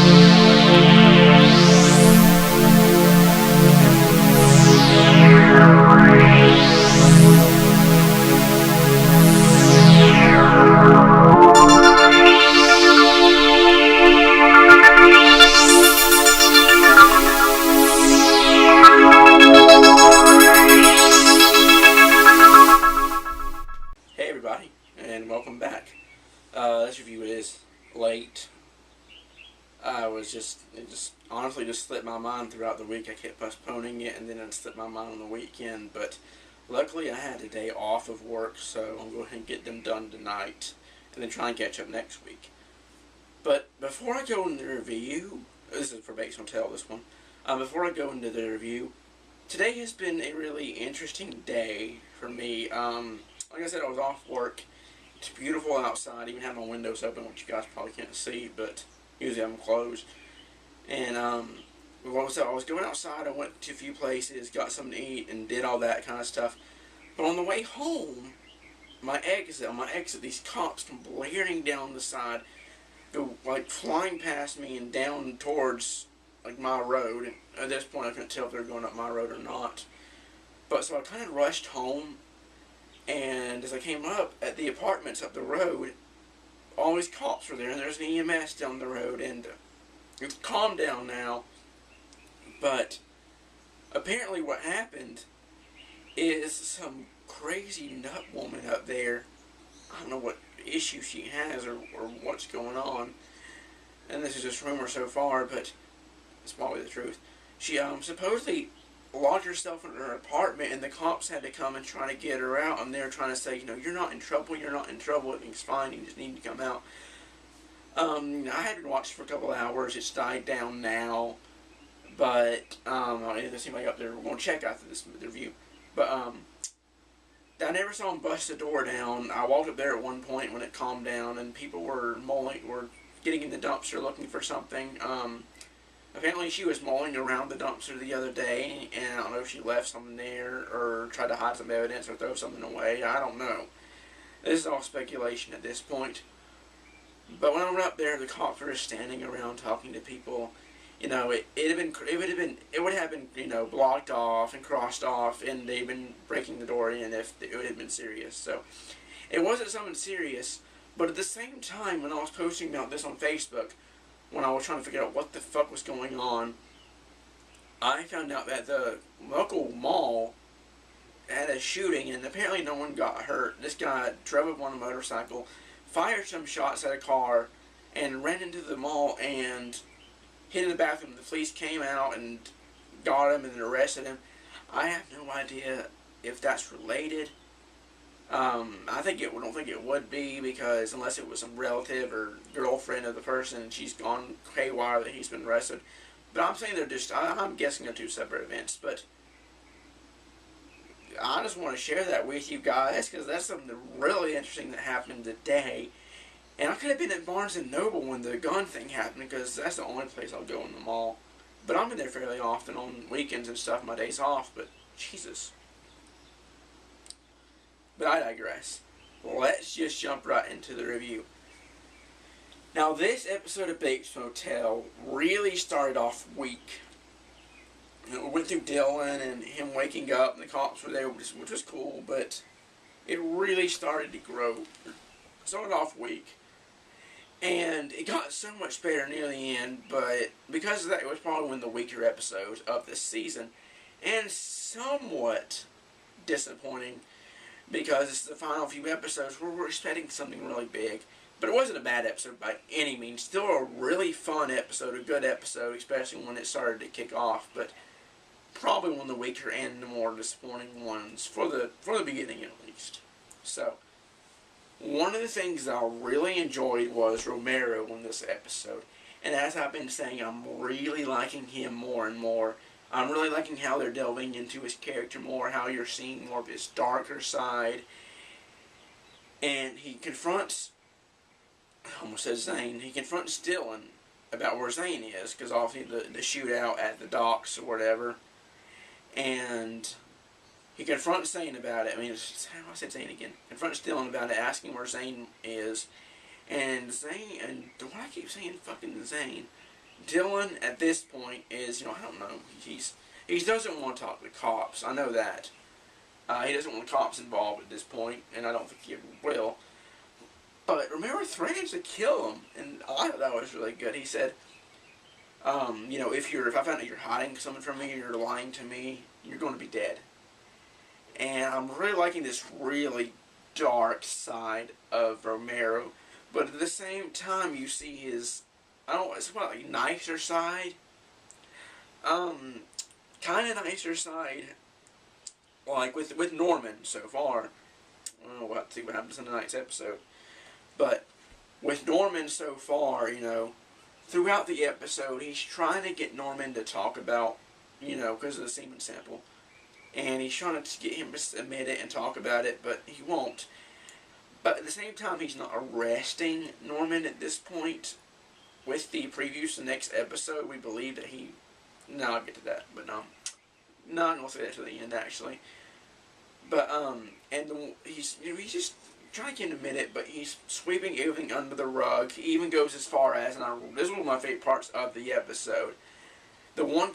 Hey everybody, and welcome back. This review is late. It just honestly just slipped my mind throughout the week. I kept postponing it, and then it slipped my mind on the weekend. But luckily, I had a day off of work, so I'm going to get them done tonight, and then try and catch up next week. But before I go into the review, this is for Bates Motel. This one. Before I go into the review, today has been a really interesting day for me. Like I said, I was off work. It's beautiful outside. I even have my windows open, which you guys probably can't see, but usually I have them closed. And I was going outside. I went to a few places, got something to eat, and did all that kind of stuff. But on the way home, on my exit, these cops come blaring down the side, go like flying past me and down towards like my road. And at this point, I couldn't tell if they were going up my road or not. But so I kind of rushed home. And as I came up at the apartments up the road, all these cops were there, and there's an EMS down the road, and it's calmed down now. But apparently what happened is some crazy nut woman up there, I don't know what issue she has or what's going on, and this is just rumor so far, but it's probably the truth. She supposedly locked herself in her apartment, and the cops had to come and try to get her out, and they were trying to say, you're not in trouble, everything's fine, you just need to come out. I had been watching for a couple hours, it's died down now, but, there's somebody up there, we're going to check after this review, but, I never saw him bust the door down. I walked up there at one point when it calmed down, and people were getting in the dumpster looking for something. Apparently she was mulling around the dumpster the other day, and I don't know if she left something there, or tried to hide some evidence, or throw something away. I don't know. This is all speculation at this point. But when I went up there, the cops were just standing around talking to people. It would have been blocked off and crossed off, and they've been breaking the door in if it would have been serious. So it wasn't something serious, but at the same time, when I was posting about this on Facebook, when I was trying to figure out what the fuck was going on, I found out that the local mall had a shooting, and apparently no one got hurt. This guy drove up on a motorcycle, fired some shots at a car, and ran into the mall and hid in the bathroom. The police came out and got him and arrested him. I have no idea if that's related. I don't think it would be, because unless it was some relative or girlfriend of the person, she's gone haywire that he's been arrested. But I'm saying I'm guessing they're two separate events. But I just want to share that with you guys, because that's something really interesting that happened today. And I could have been at Barnes & Noble when the gun thing happened, because that's the only place I'll go in the mall. But I'm in there fairly often on weekends and stuff, my days off, but Jesus. But I digress. Let's just jump right into the review. Now, this episode of Bates Motel really started off weak. We went through Dylan and him waking up, and the cops were there, which was cool, but it really started to grow. It started off weak. And it got so much better near the end, but because of that, it was probably one of the weaker episodes of this season. And somewhat disappointing, because it's the final few episodes where we're expecting something really big. But it wasn't a bad episode by any means. Still a really fun episode, a good episode, especially when it started to kick off. But probably one of the weaker and the more disappointing ones, for the beginning at least. So, one of the things that I really enjoyed was Romero in this episode. And as I've been saying, I'm really liking him more and more. I'm really liking how they're delving into his character more, how you're seeing more of his darker side. And he confronts, I almost said Zane, he confronts Dylan about where Zane is, because obviously the shootout at the docks or whatever. And he confronts Zane about it. I said Zane again. Confronts Dylan about it, asking where Zane is. And Zane, and why I keep saying fucking Zane? Dylan at this point is, I don't know, he doesn't want to talk to the cops. I know that. He doesn't want the cops involved at this point, and I don't think he ever will. But Romero threatens to kill him, and I thought that was really good. He said, if I find out you're hiding something from me and you're lying to me, you're going to be dead. And I'm really liking this really dark side of Romero, but at the same time you see his, I don't know, it's like nicer side. Kind of nicer side, like with Norman so far. We'll have to see what happens in tonight's episode. But with Norman so far, throughout the episode, he's trying to get Norman to talk about, because of the semen sample. And he's trying to get him to admit it and talk about it, but he won't. But at the same time, he's not arresting Norman at this point. With the previews to the next episode, we believe that he... No, I'll get to that, but no. No, I'm going to say that to the end, actually. But, he's just trying to get him to admit it, but he's sweeping everything under the rug. He even goes as far as, and this is one of my favorite parts of the episode, the one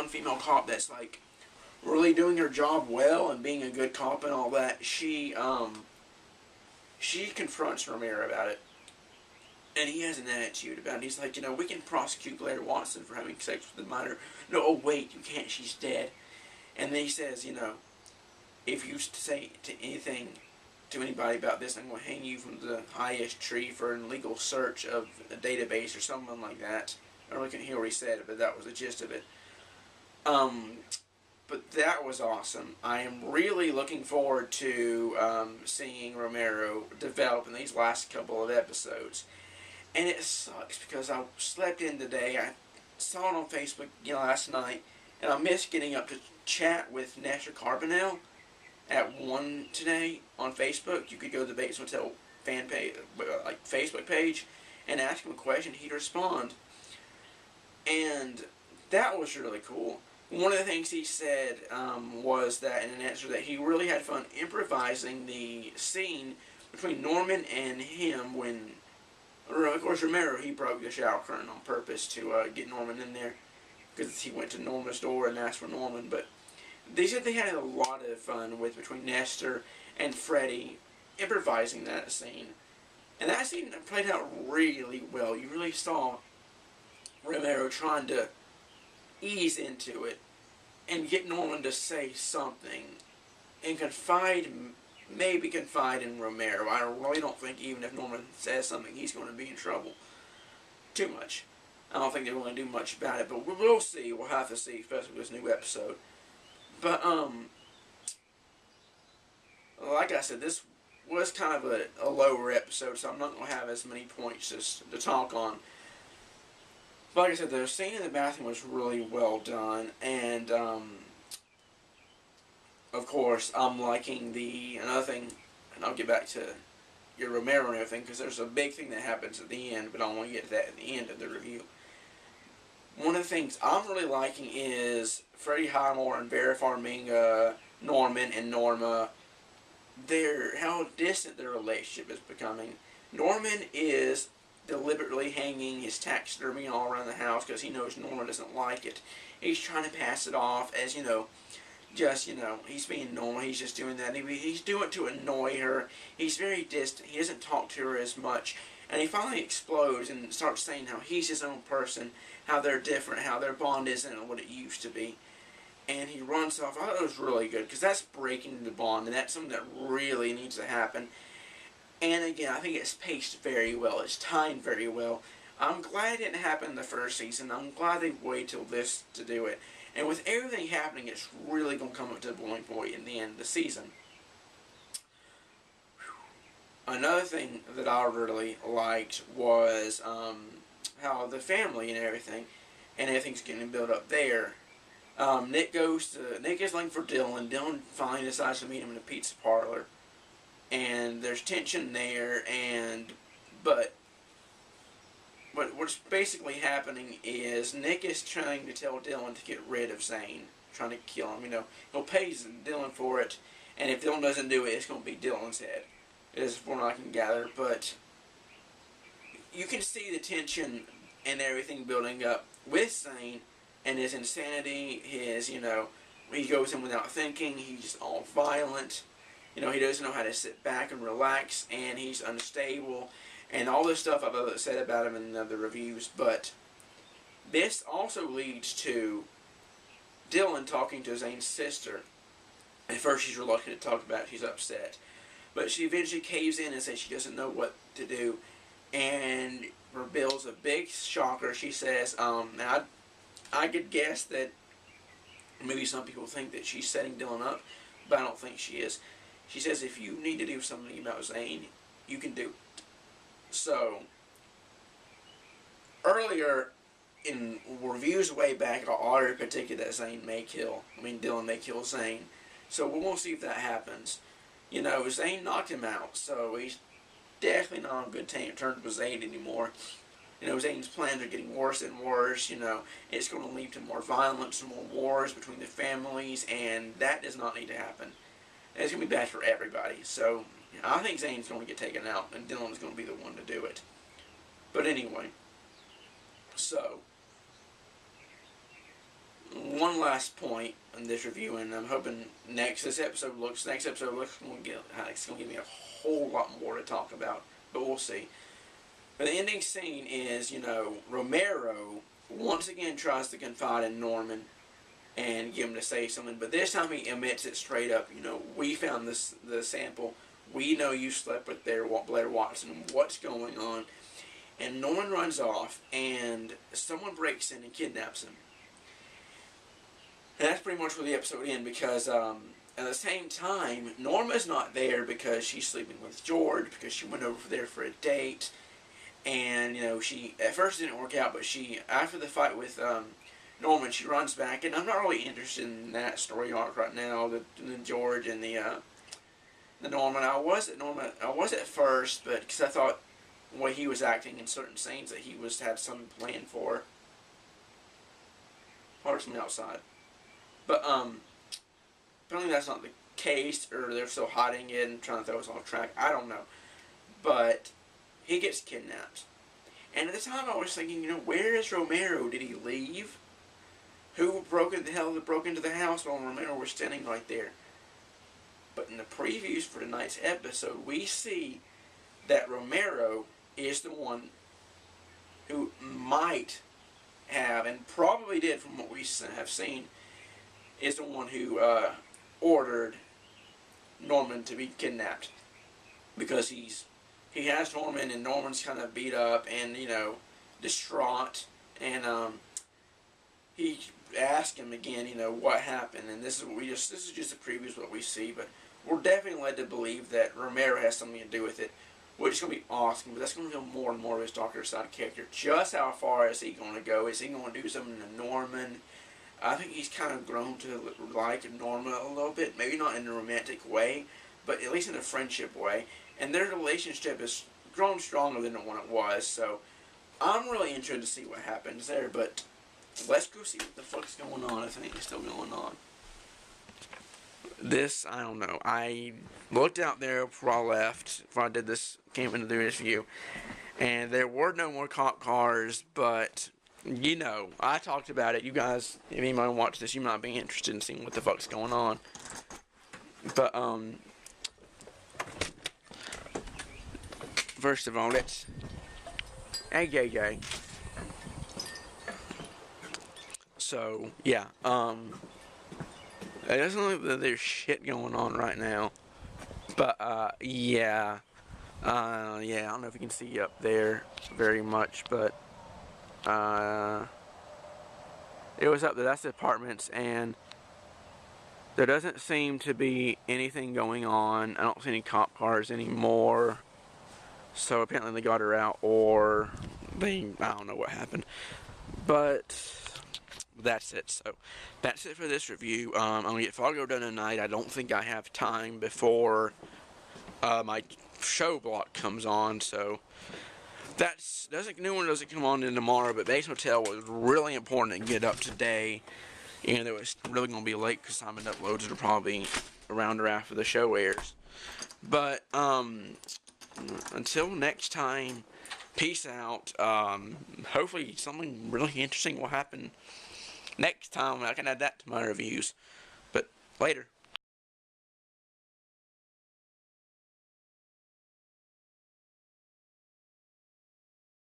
female cop that's, like, really doing her job well and being a good cop and all that, she confronts Romero about it. And he has an attitude about it. He's like, we can prosecute Claire Watson for having sex with the minor. No, oh wait, you can't, she's dead. And then he says, if you say anything to anybody about this, I'm going to hang you from the highest tree for an illegal search of a database or something like that. I don't really couldn't hear what he said, but that was the gist of it. But that was awesome. I am really looking forward to seeing Romero develop in these last couple of episodes. And it sucks because I slept in today. I saw it on Facebook last night, and I missed getting up to chat with Nestor Carbonell at 1 today on Facebook. You could go to the Bates Motel fan page, Facebook page, and ask him a question. He'd respond. And that was really cool. One of the things he said was that, in an answer, that he really had fun improvising the scene between Norman and him when, of course, Romero, he broke the shower curtain on purpose to get Norman in there because he went to Norman's door and asked for Norman. But they said they had a lot of fun between Nestor and Freddy improvising that scene. And that scene played out really well. You really saw Romero trying to ease into it and get Norman to say something and maybe confide in Romero. I really don't think even if Norman says something, he's going to be in trouble too much. I don't think they're going to do much about it, but we'll see. We'll have to see, especially with this new episode. But, like I said, this was kind of a lower episode, so I'm not going to have as many points to talk on. But like I said, the scene in the bathroom was really well done, and, of course, I'm liking another thing, and I'll get back to your Romero and everything, because there's a big thing that happens at the end, but I don't want to get to that at the end of the review. One of the things I'm really liking is Freddie Highmore and Vera Farmiga, Norman and Norma, how distant their relationship is becoming. Norman is deliberately hanging his taxidermy all around the house because he knows Norma doesn't like it. He's trying to pass it off as, he's being normal. He's just doing that. He's doing it to annoy her. He's very distant. He doesn't talk to her as much. And he finally explodes and starts saying how he's his own person, how they're different, how their bond isn't what it used to be. And he runs off. I thought it was really good because that's breaking the bond, and that's something that really needs to happen. And again, I think it's paced very well. It's timed very well. I'm glad it didn't happen in the first season. I'm glad they waited till this to do it. And with everything happening, it's really going to come up to the boiling point in the end of the season. Another thing that I really liked was how the family and everything's getting built up there. Nick is looking for Dylan. Dylan finally decides to meet him in a pizza parlor. And there's tension there, but what's basically happening is Nick is trying to tell Dylan to get rid of Zane, trying to kill him. He'll pay Dylan for it, and if Dylan doesn't do it, it's going to be Dylan's head. Is from what I can gather, but you can see the tension and everything building up with Zane and his insanity, his, he goes in without thinking, he's all violent, he doesn't know how to sit back and relax, and he's unstable, and all this stuff I've said about him in the reviews. But this also leads to Dylan talking to Zane's sister. At first she's reluctant to talk about it, she's upset. But she eventually caves in and says she doesn't know what to do, and reveals a big shocker. She says, now I could guess that maybe some people think that she's setting Dylan up, but I don't think she is. She says if you need to do something about Zane, you can do it. So, earlier in reviews way back, I already predicted that Dylan may kill Zane. So we won't see if that happens. Zane knocked him out, so he's definitely not on good terms with Zane anymore. Zane's plans are getting worse and worse. It's going to lead to more violence and more wars between the families, and that does not need to happen. And it's going to be bad for everybody. So, I think Zane's going to get taken out, and Dylan's going to be the one to do it. But anyway, so, one last point in this review, and I'm hoping next episode looks going to give me a whole lot more to talk about, but we'll see. But the ending scene is, Romero once again tries to confide in Norman and get him to say something, but this time he admits it straight up. We found the sample. We know you slept with Blair Watson. What's going on? And Norman runs off, and someone breaks in and kidnaps him. And that's pretty much where the episode ends, because at the same time, Norma's not there because she's sleeping with George, because she went over there for a date. And, she, at first it didn't work out, but after the fight with Norman, she runs back, and I'm not really interested in that story arc right now, the George and the Norman. I was at first, but because I thought the way he was acting in certain scenes that he had something planned for. Parts from the outside. But, apparently that's not the case, or they're still hiding it and trying to throw us off track. I don't know. But he gets kidnapped. And at the time I was thinking, where is Romero? Did he leave? Who broke into the house while Romero was standing right there? But in the previews for tonight's episode, we see that Romero is the one who might have, and probably did from what we have seen, is the one who ordered Norman to be kidnapped. Because he has Norman, and Norman's kind of beat up and, distraught. And he asked him again, what happened. And this is just a preview of what we see. But we're definitely led to believe that Romero has something to do with it, which is going to be awesome. But that's going to reveal more and more of his darker side character. Just how far is he going to go? Is he going to do something to Norman? I think he's kind of grown to like Norma a little bit. Maybe not in a romantic way, but at least in a friendship way. And their relationship has grown stronger than when it was. So I'm really interested to see what happens there. But let's go see what the fuck's going on, if anything's still going on. This, I don't know. I looked out there before I left, before I came into this view, and there were no more cop cars, but I talked about it. You guys, if anybody watched this, you might be interested in seeing what the fuck's going on. But, first of all, let's... Hey. So, yeah, it doesn't look like there's shit going on right now. But, yeah, I don't know if you can see up there very much, but, it was up there. That's the apartments, and there doesn't seem to be anything going on. I don't see any cop cars anymore. So apparently they got her out, or I don't know what happened. But that's it. So that's it for this review. I'm going to get Fargo done tonight. I don't think I have time before my show block comes on. So new one doesn't come on in tomorrow, but Base Motel was really important to get up today. And it was really going to be late because time and uploads will probably be around or after the show airs. But until next time, Peace out. Hopefully something really interesting will happen next time. I can add that to my reviews. But later.